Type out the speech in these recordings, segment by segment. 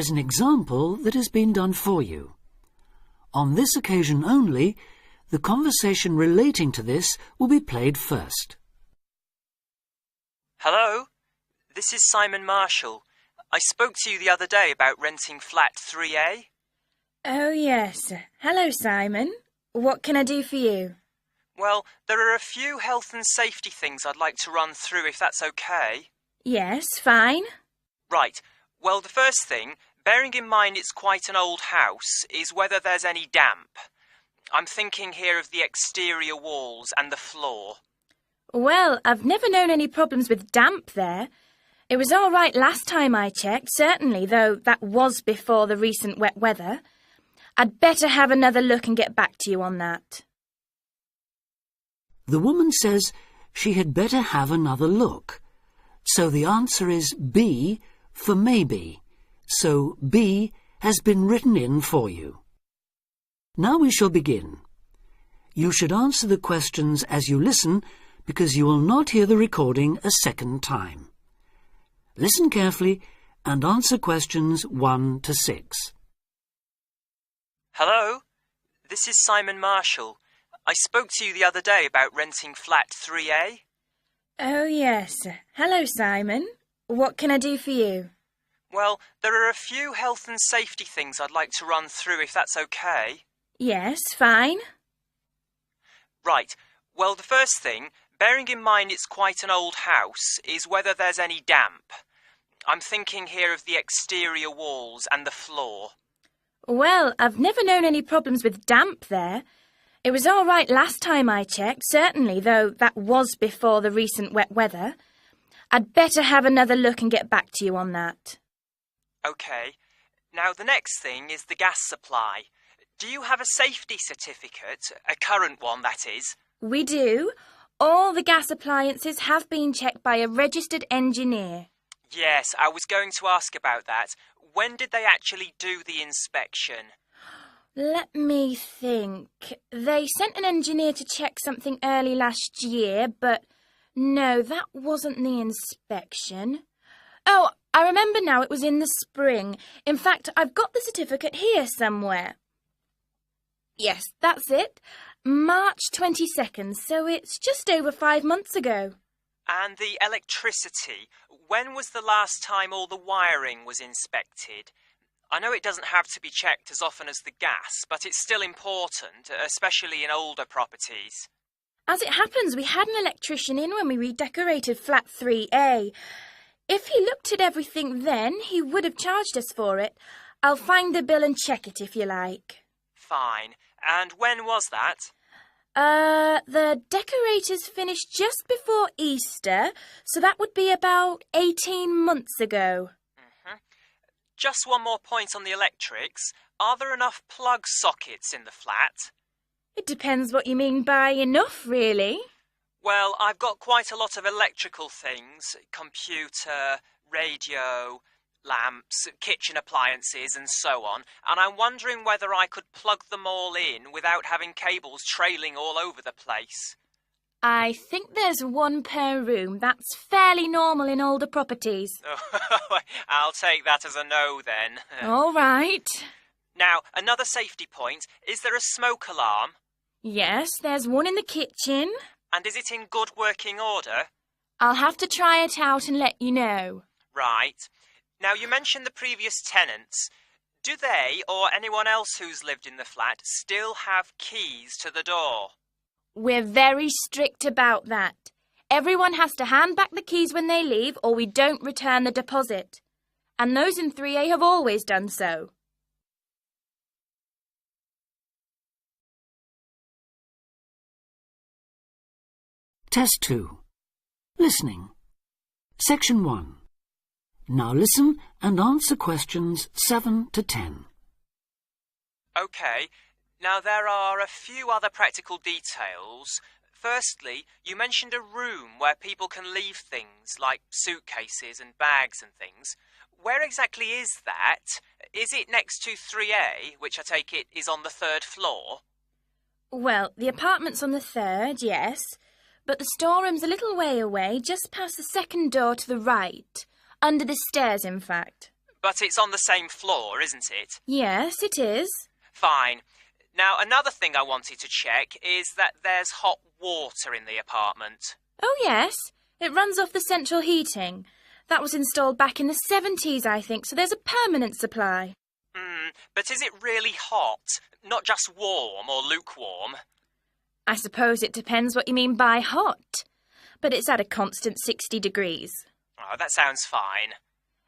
is an example that has been done for you. On this occasion only, the conversation relating to this will be played first. Hello, this is Simon Marshall. I spoke to you the other day about renting flat 3A. Oh, yes. Hello, Simon. What can I do for you? Well, there are a few health and safety things I'd like to run through if that's okay. Yes, fine. Right. Well, the first thing, bearing in mind it's quite an old house, is whether there's any damp. I'm thinking here of the exterior walls and the floor. Well, I've never known any problems with damp there. It was all right last time I checked, certainly, though that was before the recent wet weather. I'd better have another look and get back to you on that. The woman says she had better have another look. So the answer is B for maybe. So B has been written in for you. Now we shall begin. You should answer the questions as you listen because you will not hear the recording a second time. Listen carefully and answer questions 1 to 6. Hello, this is Simon Marshall. I spoke to you the other day about renting flat 3A. Oh, yes. Hello, Simon. What can I do for you? Well, there are a few health and safety things I'd like to run through if that's okay. Yes, fine. Right. Well, the first thing, bearing in mind it's quite an old house, is whether there's any damp. I'm thinking here of the exterior walls and the floor. Well, I've never known any problems with damp there. It was all right last time I checked, certainly, though that was before the recent wet weather. I'd better have another look and get back to you on that. OK. Now, the next thing is the gas supply. Do you have a safety certificate? A current one, that is? We do. All the gas appliances have been checked by a registered engineer. Yes, I was going to ask about that. When did they actually do the inspection? Let me think. They sent an engineer to check something early last year, but no, that wasn't the inspection. Oh, I remember now, it was in the spring. In fact, I've got the certificate here somewhere. Yes, that's it. March 22nd, so it's just over 5 months ago. And the electricity, when was the last time all the wiring was inspected? I know it doesn't have to be checked as often as the gas, but it's still important, especially in older properties. As it happens, we had an electrician in when we redecorated flat 3A. If he looked at everything then, he would have charged us for it. I'll find the bill and check it if you like. Fine. And when was that? The decorators finished just before Easter, so that would be about 18 months ago. Just one more point on the electrics. Are there enough plug sockets in the flat? It depends what you mean by enough, really. Well, I've got quite a lot of electrical things. Computer, radio, lamps, kitchen appliances and so on. And I'm wondering whether I could plug them all in without having cables trailing all over the place. I think there's one per room. That's fairly normal in older properties. I'll take that as a no then. All right. Now, another safety point. Is there a smoke alarm? Yes, there's one in the kitchen. And is it in good working order? I'll have to try it out and let you know. Right. Now, you mentioned the previous tenants. Do they, or anyone else who's lived in the flat, still have keys to the door? We're very strict about that. Everyone has to hand back the keys when they leave or we don't return the deposit. And those in 3A have always done so. Test 2. Listening. Section 1. Now listen and answer questions 7 to 10. OK. Now, there are a few other practical details. Firstly, you mentioned a room where people can leave things like suitcases and bags and things. Where exactly is that? Is it next to 3A, which I take it is on the 3rd floor? Well, the apartment's on the 3rd, yes, but the storeroom's a little way away, just past the 2nd door to the right, under the stairs, in fact. But it's on the same floor, isn't it? Yes, it is. Fine. Now, another thing I wanted to check is that there's hot water in the apartment. Oh, yes. It runs off the central heating. That was installed back in the 70s, I think, so there's a permanent supply. But is it really hot? Not just warm or lukewarm? I suppose it depends what you mean by hot. But it's at a constant 60 degrees. Oh, that sounds fine.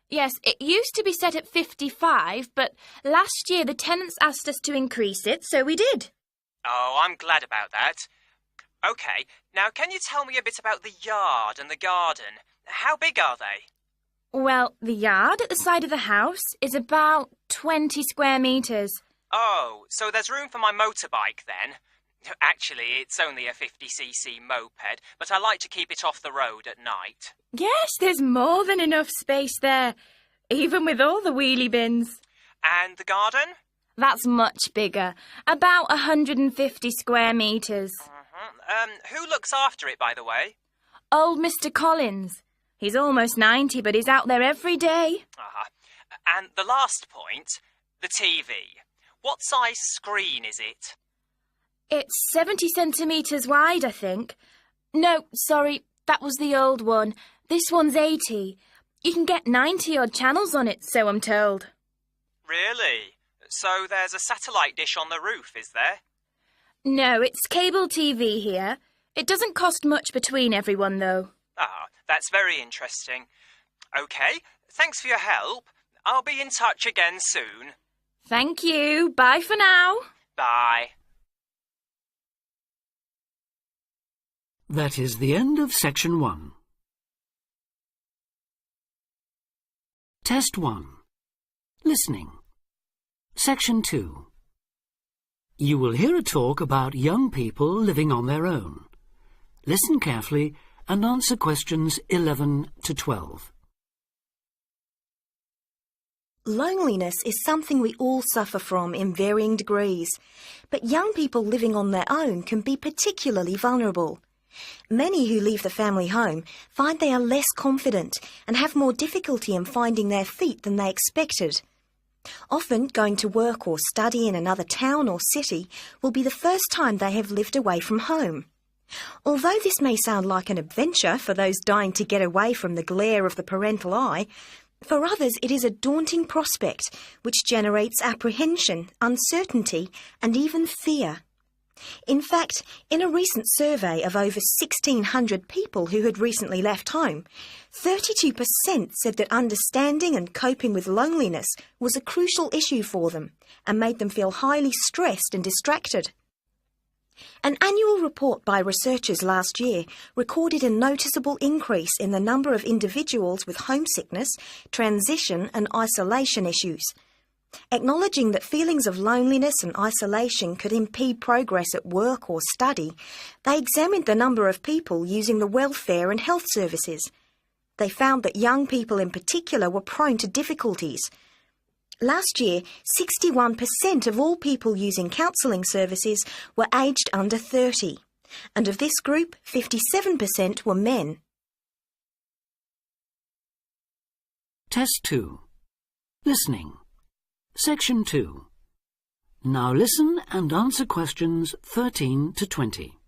Yes, it used to be set at 55, but last year the tenants asked us to increase it, so we did. Oh, I'm glad about that. OK, now can you tell me a bit about the yard and the garden? How big are they? Well, the yard at the side of the house is about 20 square metres. Oh, so there's room for my motorbike then? Actually, it's only a 50cc moped, but I like to keep it off the road at night. Yes, there's more than enough space there, even with all the wheelie bins. And the garden? That's much bigger, about 150 square metres. Who looks after it, by the way? Old Mr. Collins. He's almost 90, but he's out there every day. And the last point, the TV. What size screen is it? It's 70 centimetres wide, I think. No, sorry, that was the old one. This one's 80. You can get 90-odd channels on it, so I'm told. Really? So there's a satellite dish on the roof, is there? No, it's cable TV here. It doesn't cost much between everyone, though. That's very interesting. OK, thanks for your help. I'll be in touch again soon. Thank you. Bye for now. Bye. That is the end of Section 1. Test 1. Listening. Section 2. You will hear a talk about young people living on their own. Listen carefully and answer questions 11 to 12. Loneliness is something we all suffer from in varying degrees, but young people living on their own can be particularly vulnerable. Many who leave the family home find they are less confident and have more difficulty in finding their feet than they expected. Often, going to work or study in another town or city will be the first time they have lived away from home. Although this may sound like an adventure for those dying to get away from the glare of the parental eye, for others it is a daunting prospect which generates apprehension, uncertainty and even fear. In fact, in a recent survey of over 1,600 people who had recently left home, 32% said that understanding and coping with loneliness was a crucial issue for them and made them feel highly stressed and distracted. An annual report by researchers last year recorded a noticeable increase in the number of individuals with homesickness, transition and isolation issues. Acknowledging that feelings of loneliness and isolation could impede progress at work or study, they examined the number of people using the welfare and health services. They found that young people in particular were prone to difficulties. Last year, 61% of all people using counselling services were aged under 30, and of this group, 57% were men. Test 2. Listening. Section 2. Now listen and answer questions 13 to 20.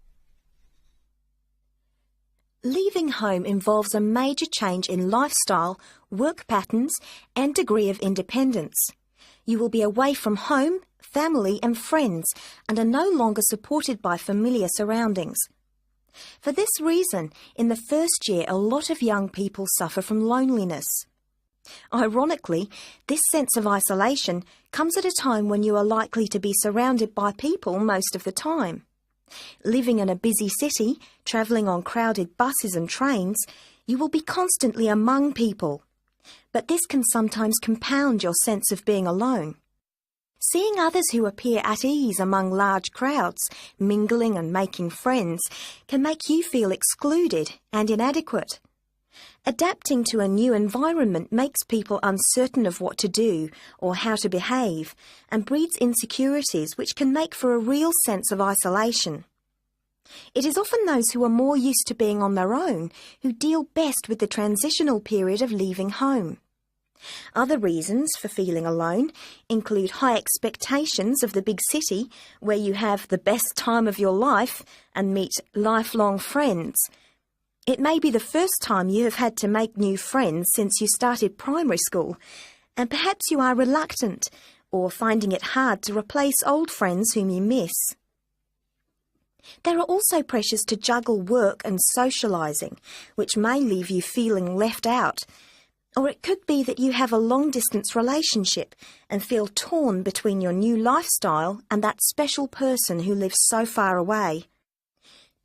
Leaving home involves a major change in lifestyle, work patterns and degree of independence. You will be away from home, family and friends and are no longer supported by familiar surroundings. For this reason, in the first year, a lot of young people suffer from loneliness. Ironically, this sense of isolation comes at a time when you are likely to be surrounded by people most of the time. Living in a busy city, travelling on crowded buses and trains, you will be constantly among people. But this can sometimes compound your sense of being alone. Seeing others who appear at ease among large crowds, mingling and making friends, can make you feel excluded and inadequate. Adapting to a new environment makes people uncertain of what to do or how to behave and breeds insecurities which can make for a real sense of isolation. It is often those who are more used to being on their own who deal best with the transitional period of leaving home. Other reasons for feeling alone include high expectations of the big city, where you have the best time of your life and meet lifelong friends. It may be the first time you have had to make new friends since you started primary school, and perhaps you are reluctant or finding it hard to replace old friends whom you miss. There are also pressures to juggle work and socialising, which may leave you feeling left out. Or it could be that you have a long-distance relationship and feel torn between your new lifestyle and that special person who lives so far away.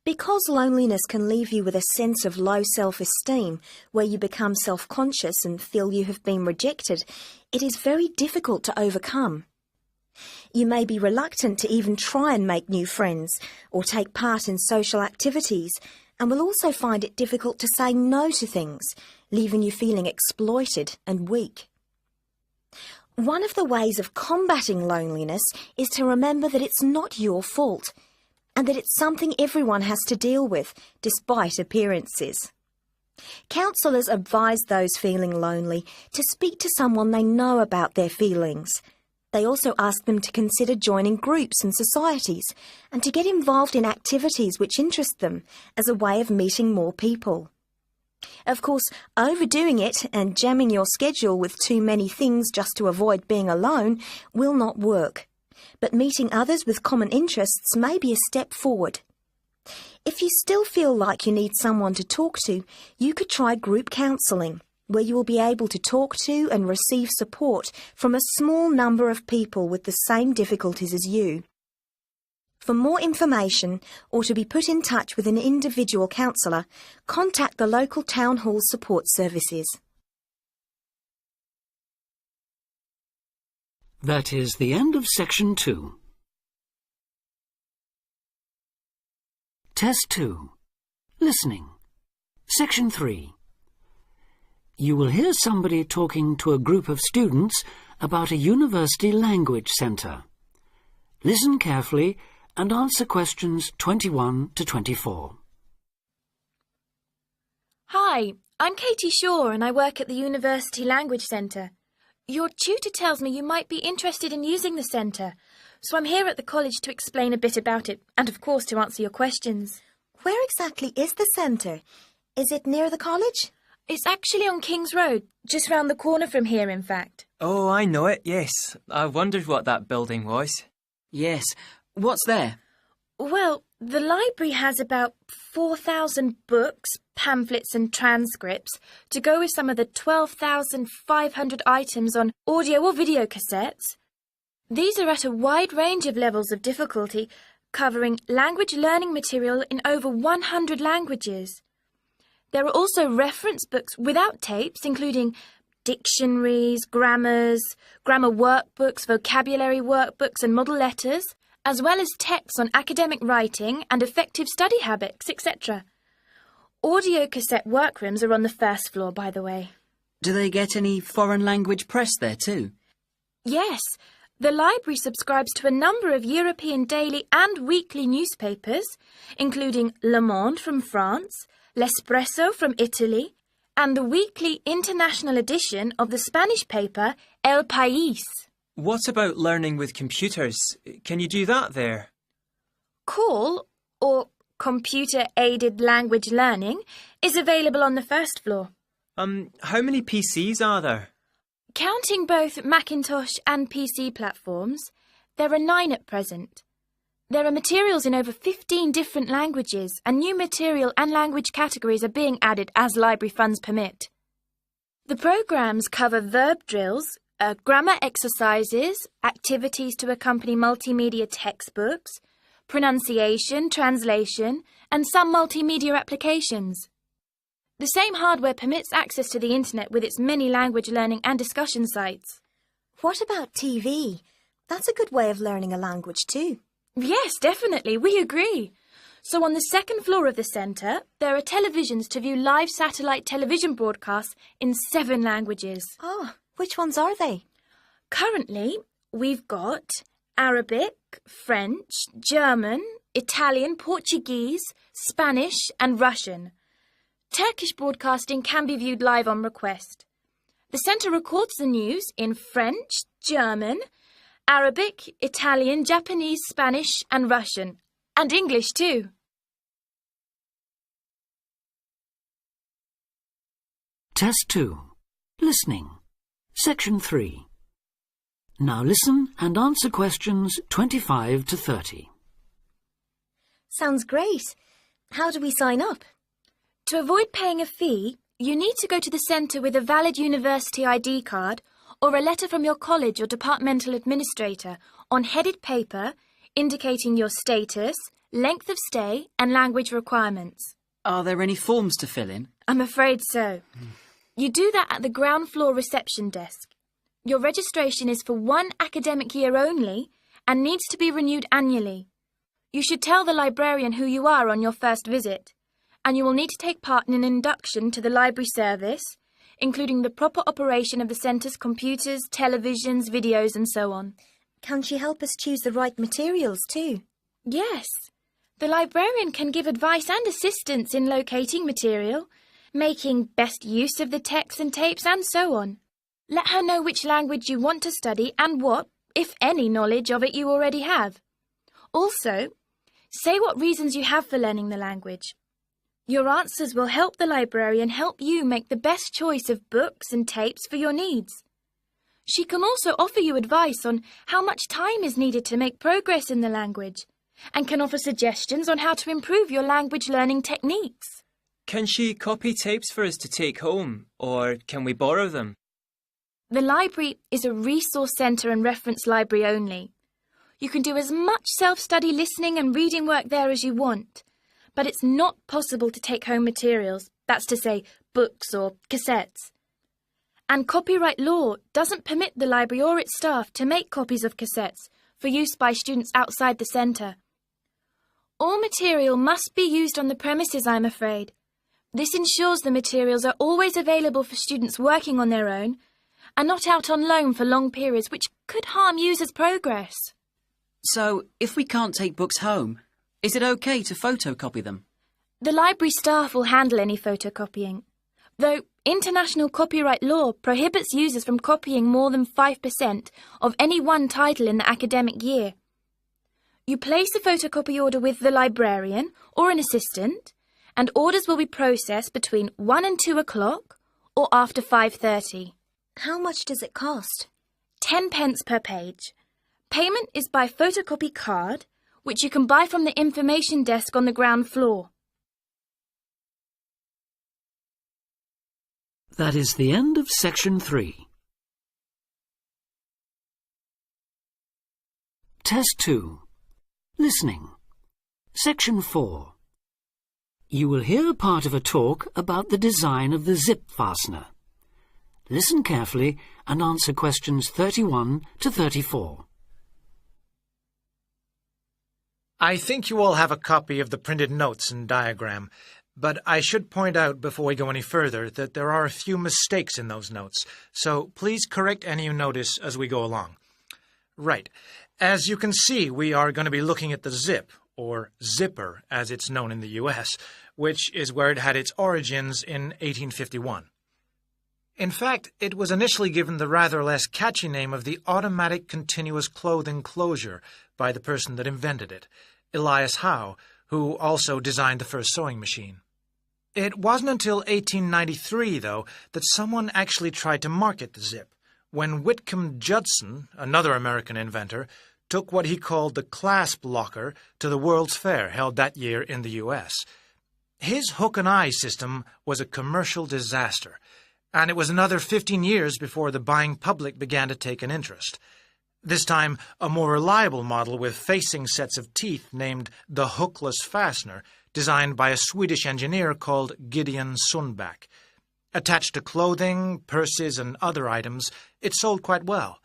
Because loneliness can leave you with a sense of low self-esteem, where you become self-conscious and feel you have been rejected, it is very difficult to overcome. You may be reluctant to even try and make new friends or take part in social activities, and will also find it difficult to say no to things, leaving you feeling exploited and weak. One of the ways of combating loneliness is to remember that it's not your fault, and that it's something everyone has to deal with, despite appearances. Counsellors advise those feeling lonely to speak to someone they know about their feelings. They also ask them to consider joining groups and societies, and to get involved in activities which interest them as a way of meeting more people. Of course, overdoing it and jamming your schedule with too many things just to avoid being alone will not work. But meeting others with common interests may be a step forward. If you still feel like you need someone to talk to, you could try group counselling, where you will be able to talk to and receive support from a small number of people with the same difficulties as you. For more information, or to be put in touch with an individual counsellor, contact the local town hall support services. That is the end of Section 2. Test 2. Listening. Section 3. You will hear somebody talking to a group of students about a university language centre. Listen carefully and answer questions 21 to 24. Hi, I'm Katie Shaw and I work at the University Language Centre. Your tutor tells me you might be interested in using the centre, so I'm here at the college to explain a bit about it and, of course, to answer your questions. Where exactly is the centre? Is it near the college? It's actually on King's Road, just round the corner from here, in fact. Oh, I know it, yes. I wondered what that building was. Yes. What's there? Well, the library has about 4,000 books, pamphlets and transcripts to go with some of the 12,500 items on audio or video cassettes. These are at a wide range of levels of difficulty, covering language learning material in over 100 languages. There are also reference books without tapes, including dictionaries, grammar workbooks, vocabulary workbooks and model letters, as well as texts on academic writing and effective study habits, etc. Audio cassette workrooms are on the first floor, by the way. Do they get any foreign language press there too? Yes, the library subscribes to a number of European daily and weekly newspapers, including Le Monde from France, L'Espresso from Italy, and the weekly international edition of the Spanish paper El País. What about learning with computers? Can you do that there? CALL, or Computer-Aided Language Learning, is available on the first floor. How many PCs are there? Counting both Macintosh and PC platforms, there are 9 at present. There are materials in over 15 different languages, and new material and language categories are being added as library funds permit. The programmes cover verb drills, grammar exercises, activities to accompany multimedia textbooks, pronunciation, translation, and some multimedia applications. The same hardware permits access to the internet with its many language learning and discussion sites. What about TV? That's a good way of learning a language too. Yes, definitely, we agree. So on the second floor of the centre, there are televisions to view live satellite television broadcasts in 7 languages. Oh, which ones are they? Currently, we've got Arabic, French, German, Italian, Portuguese, Spanish and Russian. Turkish broadcasting can be viewed live on request. The centre records the news in French, German, Arabic, Italian, Japanese, Spanish and Russian. And English too. Test 2. Listening. Section 3. Now listen and answer questions 25 to 30. Sounds great. How do we sign up? To avoid paying a fee, you need to go to the centre with a valid university ID card or a letter from your college or departmental administrator on headed paper indicating your status, length of stay and language requirements. Are there any forms to fill in? I'm afraid so. You do that at the ground floor reception desk. Your registration is for 1 academic year only and needs to be renewed annually. You should tell the librarian who you are on your first visit, and you will need to take part in an induction to the library service, including the proper operation of the centre's computers, televisions, videos and so on. Can she help us choose the right materials too? Yes. The librarian can give advice and assistance in locating material, making best use of the texts and tapes and so on. Let her know which language you want to study and what, if any, knowledge of it you already have. Also, say what reasons you have for learning the language. Your answers will help the librarian help you make the best choice of books and tapes for your needs. She can also offer you advice on how much time is needed to make progress in the language and can offer suggestions on how to improve your language learning techniques. Can she copy tapes for us to take home, or can we borrow them? The library is a resource centre and reference library only. You can do as much self-study listening and reading work there as you want, but it's not possible to take home materials, that's to say, books or cassettes. And copyright law doesn't permit the library or its staff to make copies of cassettes for use by students outside the centre. All material must be used on the premises, I'm afraid. This ensures the materials are always available for students working on their own and not out on loan for long periods, which could harm users' progress. So, if we can't take books home, is it okay to photocopy them? The library staff will handle any photocopying, though international copyright law prohibits users from copying more than 5% of any one title in the academic year. You place a photocopy order with the librarian or an assistant, and orders will be processed between 1 and 2 o'clock or after 5:30. How much does it cost? 10 pence per page. Payment is by photocopy card, which you can buy from the information desk on the ground floor. That is the end of Section 3. Test 2. Listening. Section 4. You will hear part of a talk about the design of the zip fastener. Listen carefully and answer questions 31 to 34. I think you all have a copy of the printed notes and diagram, but I should point out before we go any further that there are a few mistakes in those notes, so please correct any you notice as we go along. Right. As you can see, we are going to be looking at the zip, or zipper as it's known in the US, which is where it had its origins in 1851. In fact, it was initially given the rather less catchy name of the automatic continuous clothing closure by the person that invented it, Elias Howe, who also designed the first sewing machine. It wasn't until 1893, though, that someone actually tried to market the zip, when Whitcomb Judson, another American inventor, took what he called the clasp locker to the World's Fair held that year in the U.S. His hook-and-eye system was a commercial disaster, and it was another 15 years before the buying public began to take an interest. This time, a more reliable model with facing sets of teeth named the hookless fastener, designed by a Swedish engineer called Gideon Sundback. Attached to clothing, purses, and other items, it sold quite well.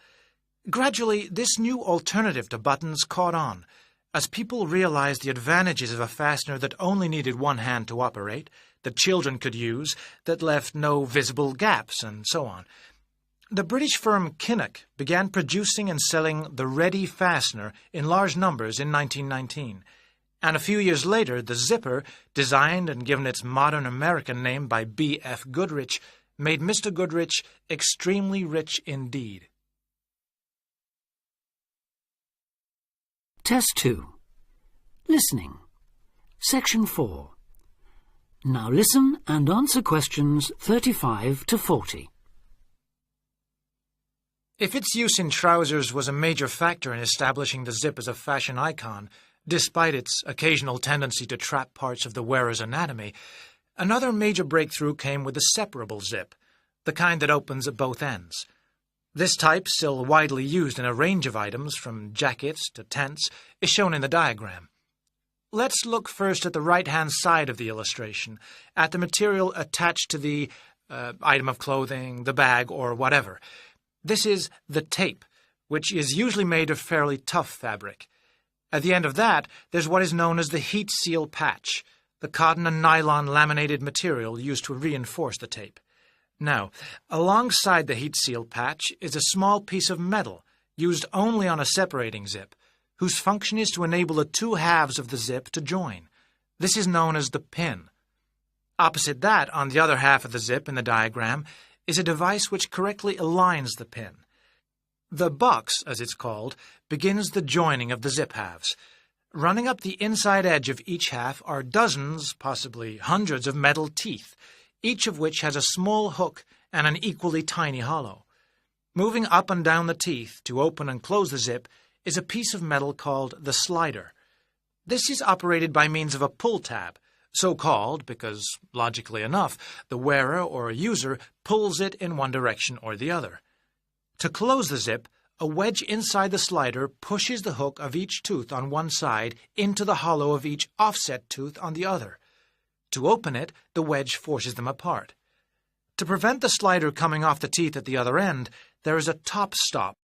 Gradually, this new alternative to buttons caught on, as people realized the advantages of a fastener that only needed one hand to operate, that children could use, that left no visible gaps, and so on. The British firm Kinnock began producing and selling the ready fastener in large numbers in 1919, and a few years later the zipper, designed and given its modern American name by B.F. Goodrich, made Mr. Goodrich extremely rich indeed. Test 2. Listening. Section 4. Now listen and answer questions 35 to 40. If its use in trousers was a major factor in establishing the zip as a fashion icon, despite its occasional tendency to trap parts of the wearer's anatomy, another major breakthrough came with the separable zip, the kind that opens at both ends. This type, still widely used in a range of items, from jackets to tents, is shown in the diagram. Let's look first at the right-hand side of the illustration, at the material attached to the item of clothing, the bag, or whatever. This is the tape, which is usually made of fairly tough fabric. At the end of that, there's what is known as the heat seal patch, the cotton and nylon laminated material used to reinforce the tape. Now, alongside the heat seal patch is a small piece of metal, used only on a separating zip, whose function is to enable the two halves of the zip to join. This is known as the pin. Opposite that, on the other half of the zip in the diagram, is a device which correctly aligns the pin. The box, as it's called, begins the joining of the zip halves. Running up the inside edge of each half are dozens, possibly hundreds of metal teeth, each of which has a small hook and an equally tiny hollow. Moving up and down the teeth to open and close the zip is a piece of metal called the slider. This is operated by means of a pull tab, so called because, logically enough, the wearer or user pulls it in one direction or the other. To close the zip, a wedge inside the slider pushes the hook of each tooth on one side into the hollow of each offset tooth on the other. To open it, the wedge forces them apart. To prevent the slider coming off the teeth at the other end, there is a top stop